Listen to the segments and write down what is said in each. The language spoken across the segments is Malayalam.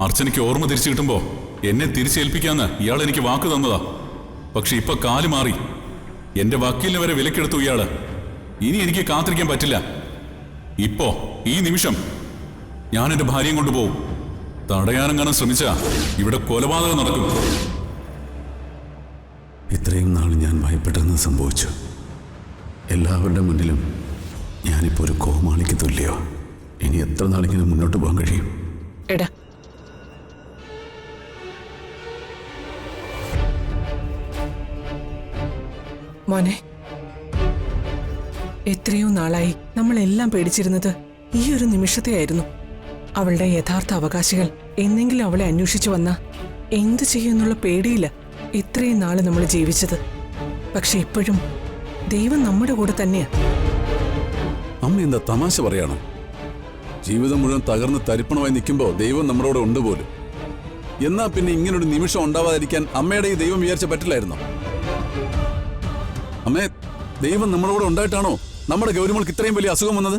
അർച്ചനയ്ക്ക് ഓർമ്മ തിരിച്ചു കിട്ടുമ്പോ എന്നെ തിരിച്ചേൽപ്പിക്കാന്ന് ഇയാൾ എനിക്ക് വാക്ക് തന്നതാ. പക്ഷെ ഇപ്പൊ കാല് മാറി. എന്റെ വക്കീലിനെ വരെ വിലക്കെടുത്തു ഇയാള്. ഇനി എനിക്ക് കാത്തിരിക്കാൻ പറ്റില്ല. ഇപ്പോ ഈ നിമിഷം ഞാൻ എന്റെ ഭാര്യയും കൊണ്ടുപോകും. തടയാനെങ്ങാനും ശ്രമിച്ചാ ഇവിടെ കൊലപാതകം നടക്കും. ഇത്രയും നാൾ ഞാൻ ഭയപ്പെട്ടെന്ന് സംഭവിച്ചു. എല്ലാവരുടെ മുന്നിലും ഞാനിപ്പോൾ ഒരു കോമാളിക്ക് തുല്യോ. ഇനി എത്ര നാളിങ്ങനെ മുന്നോട്ട് പോകാൻ കഴിയും? എടാ, മോനെ, എത്രയോ നാളായി നമ്മളെല്ലാം പേടിച്ചിരുന്നത് ഈ ഒരു നിമിഷത്തെയായിരുന്നു. അവളുടെ യഥാർത്ഥ അവകാശികൾ എന്നെങ്കിലും അവളെ അന്വേഷിച്ചു വന്ന എന്തു ചെയ്യുമെന്നുള്ള പേടിയില്ല ഇത്രയും നാള് നമ്മൾ ജീവിച്ചത്. പക്ഷെ ഇപ്പോഴും ദൈവം നമ്മുടെ കൂടെ തന്നെയാ. അമ്മ എന്താ തമാശ പറയാണോ? ജീവിതം മുഴുവൻ തകർന്ന് തരിപ്പണമായി നിൽക്കുമ്പോൾ ദൈവം നമ്മളോട് ഉണ്ട് പോലും. എന്നാ പിന്നെ ഇങ്ങനൊരു നിമിഷം ഉണ്ടാവാതിരിക്കാൻ അമ്മയുടെ ഈ ദൈവം വിചാരിച്ച പറ്റില്ലായിരുന്നോ? അമ്മേ, ദൈവം നമ്മളോട് ഉണ്ടായിട്ടാണോ നമ്മുടെ ഗൗരിമോൾക്ക് ഇത്രയും വലിയ അസുഖം വന്നത്?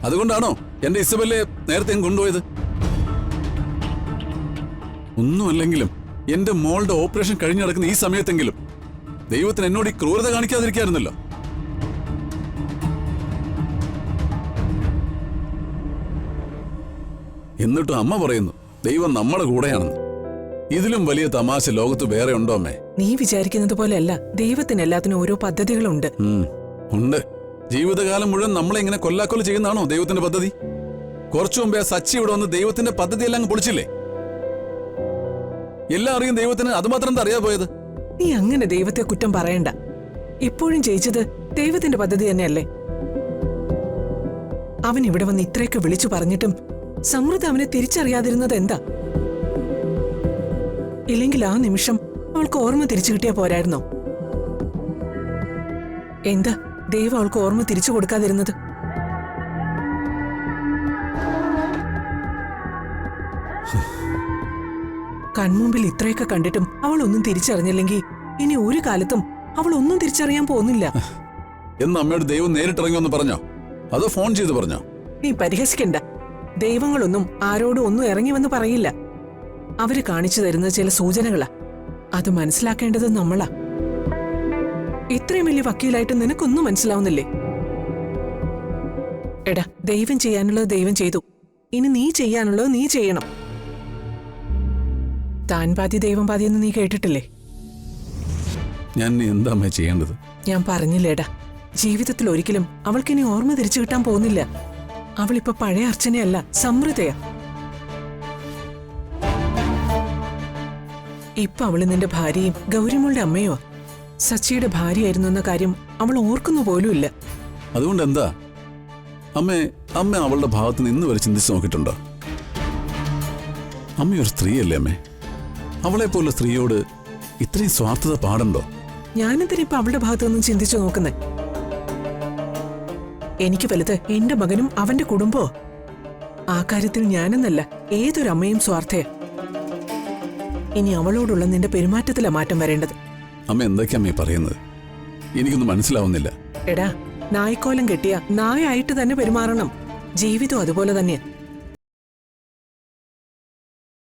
അതുകൊണ്ടാണോ എന്റെ ഇസബെല്ലെ നേരത്തെ കൊണ്ടുപോയത്? ഒന്നുമല്ലെങ്കിലും എന്റെ മോളുടെ ഓപ്പറേഷൻ കഴിഞ്ഞു നടക്കുന്ന ഈ സമയത്തെങ്കിലും ദൈവത്തിന് എന്നോട് ഈ ക്രൂരത കാണിക്കാതിരിക്കായിരുന്നല്ലോ. എന്നിട്ടും അമ്മ പറയുന്നു ദൈവം നമ്മുടെ കൂടെയാണെന്ന്. ഇതിലും വലിയ തമാശ ലോകത്ത് വേറെ ഉണ്ടോ അമ്മേ? നീ വിചാരിക്കുന്നത് പോലെയല്ല. ദൈവത്തിന് എല്ലാത്തിനും ഓരോ പദ്ധതികളുണ്ട്. ഉണ്ട്. ജീവിതകാലം മുഴുവൻ നമ്മളെ ഇങ്ങനെ കൊല്ലാക്കൊല്ല ചെയ്യുന്നതാണോ ദൈവത്തിന്റെ പദ്ധതി? കുറച്ചു മുമ്പേ ആ സച്ചി ഇവിടെ വന്ന് ദൈവത്തിന്റെ പദ്ധതി എല്ലാം പൊളിച്ചില്ലേ? എല്ലാം അറിയും ദൈവത്തിന്, അതുമാത്രം എന്താ അറിയാ പോയത്? നീ അങ്ങനെ ദൈവത്തെ കുറ്റം പറയണ്ട. ഇപ്പോഴും ജയിച്ചത് ദൈവത്തിന്റെ പദ്ധതി തന്നെയല്ലേ? അവൻ ഇവിടെ വന്ന് ഇത്രയൊക്കെ വിളിച്ചു പറഞ്ഞിട്ടും സമൃദ്ധ അവനെ തിരിച്ചറിയാതിരുന്നത് എന്താ? ഇല്ലെങ്കിൽ ആ നിമിഷം അവൾക്ക് ഓർമ്മ തിരിച്ചു കിട്ടിയാ പോരായിരുന്നോ? എന്താ ദൈവം അവൾക്ക് ഓർമ്മ തിരിച്ചു കൊടുക്കാതിരുന്നത്? കൺമുമ്പിൽ ഇത്രയൊക്കെ കണ്ടിട്ടും അവൾ ഒന്നും തിരിച്ചറിഞ്ഞില്ലെങ്കിൽ ഇനി ഒരു കാലത്തും അവൾ ഒന്നും തിരിച്ചറിയാൻ പോകുന്നില്ല. എന്ന് അമ്മയോട് ദൈവം നേരിട്ടിറങ്ങിയൊന്ന് പറഞ്ഞോ, അതോ ഫോൺ ചെയ്ത് പറഞ്ഞോ? നീ പരിഹസിക്കണ്ട. ദൈവങ്ങളൊന്നും ആരോടും ഒന്നും ഇറങ്ങി വന്ന് പറയില്ല. അവര് കാണിച്ചു തരുന്ന ചില സൂചനകളാ. അത് മനസ്സിലാക്കേണ്ടത് നമ്മളാ. ഇത്രയും വലിയ വക്കീലായിട്ട് നിനക്കൊന്നും മനസ്സിലാവുന്നില്ലേ? എടാ, ദൈവം ചെയ്യാനുള്ളത് ദൈവം ചെയ്തു. ഇനി നീ ചെയ്യാനുള്ളത് നീ ചെയ്യണം. താൻ പാതി ദൈവം പാതി എന്ന് നീ കേട്ടിട്ടില്ലേ? ഞാൻ എന്താ അമ്മ ചെയ്യേണ്ടത്? ഞാൻ പറഞ്ഞില്ലേടാ, ജീവിതത്തിൽ ഒരിക്കലും അവൾക്കിനി ഓർമ്മ തിരിച്ചു കിട്ടാൻ പോകുന്നില്ല. അവളിപ്പോ പഴയ അർച്ചനയല്ല, സമൃദ്ധയാ. ഇപ്പൊ അവള് നിന്റെ ഭാര്യയും ഗൗരിമോളുടെ അമ്മയോ സച്ചിയുടെ ഭാര്യയായിരുന്നു എന്ന കാര്യം അവൾ ഓർക്കുന്നു പോലുമില്ല. അതുകൊണ്ട് എന്താ അമ്മ അവളുടെ ഭാഗത്ത് നിന്ന് വരെ ചിന്തിച്ചു നോക്കിയിട്ടുണ്ടോ? അമ്മയൊരു സ്ത്രീയല്ലേ അമ്മേ? അവളെ പോലെ സ്ത്രീയോട് ഇത്രയും സ്വാർത്ഥത പാടുണ്ടോ? ഞാനെന്തിനാ ഇപ്പൊ അവളുടെ ഭാഗത്ത് നിന്നും ചിന്തിച്ചു നോക്കുന്നേ? എനിക്ക് വലുത് എന്റെ മകനും അവന്റെ കുടുംബമോ. ആ കാര്യത്തിൽ ഞാനെന്നല്ല ഏതൊരമ്മയും സ്വാർത്ഥയാ. ഇനി അവളോടുള്ള നിന്റെ പെരുമാറ്റത്തിലാ മാറ്റം വരേണ്ടത്. അമ്മ എന്തൊക്കെയാ അമ്മ പറയുന്നത്? എനിക്കൊന്നും മനസ്സിലാവുന്നില്ല. എടാ, നായ്ക്കോലം കെട്ടിയ നായായിട്ട് തന്നെ പെരുമാറണം. ജീവിതം അതുപോലെ തന്നെയാ.